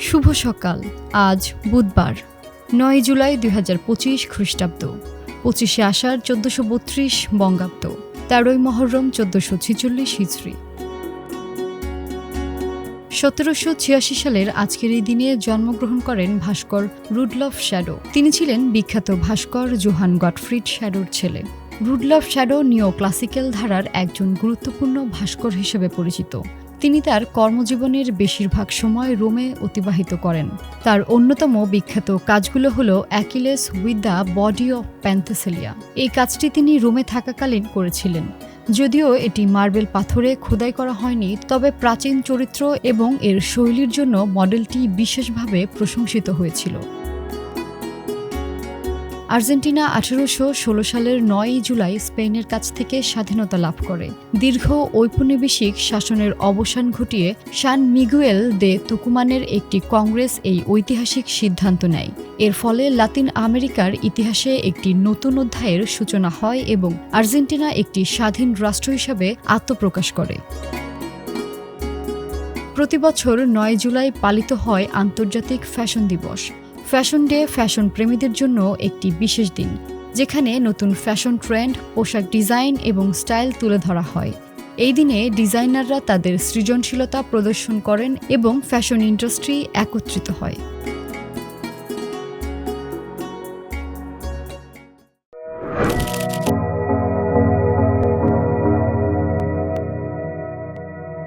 শুভ সকাল। আজ বুধবার ৯ জুলাই ২০২৫ খ্রিস্টাব্দ, ২৫শে আষাঢ় ১৪৩২ বঙ্গাব্দ, ১৩ই মহররম ১৪৪৬ হিজরি। ১৭৮৬ সালের আজকের এই দিনে জন্মগ্রহণ করেন ভাস্কর রুডলফ শ্যাডো। তিনি ছিলেন বিখ্যাত ভাস্কর জোহান গটফ্রিড শ্যাডোর ছেলে। রুডলফ শ্যাডো নিও ক্লাসিক্যাল ধারার একজন গুরুত্বপূর্ণ ভাস্কর হিসেবে পরিচিত। তিনি তার কর্মজীবনের বেশিরভাগ সময় রোমে অতিবাহিত করেন। তার অন্যতম বিখ্যাত কাজগুলো হল অ্যাকিলেস উইথ দ্য বডি অফ প্যান্থেসেলিয়া। এই কাজটি তিনি রোমে থাকাকালীন করেছিলেন। যদিও এটি মার্বেল পাথরে খোদাই করা হয়নি, তবে প্রাচীন চরিত্র এবং এর শৈলীর জন্য মডেলটি বিশেষভাবে প্রশংসিত হয়েছিল। আর্জেন্টিনা ১৮১৬ সালের ৯ জুলাই স্পেনের কাছ থেকে স্বাধীনতা লাভ করে। দীর্ঘ ঔপনিবেশিক শাসনের অবসান ঘটিয়ে সান মিগুয়েল দে তুকুমানের একটি কংগ্রেস এই ঐতিহাসিক সিদ্ধান্ত নেয়। এর ফলে লাতিন আমেরিকার ইতিহাসে একটি নতুন অধ্যায়ের সূচনা হয় এবং আর্জেন্টিনা একটি স্বাধীন রাষ্ট্র হিসাবে আত্মপ্রকাশ করে। প্রতিবছর ৯ জুলাই পালিত হয় আন্তর্জাতিক ফ্যাশন দিবস। ফ্যাশন ডে ফ্যাশন প্রেমীদের জন্য একটি বিশেষ দিন, যেখানে নতুন ফ্যাশন ট্রেন্ড, পোশাক ডিজাইন এবং স্টাইল তুলে ধরা হয়। এই দিনে ডিজাইনাররা তাদের সৃজনশীলতা প্রদর্শন করেন এবং ফ্যাশন ইন্ডাস্ট্রি একত্রিত হয়।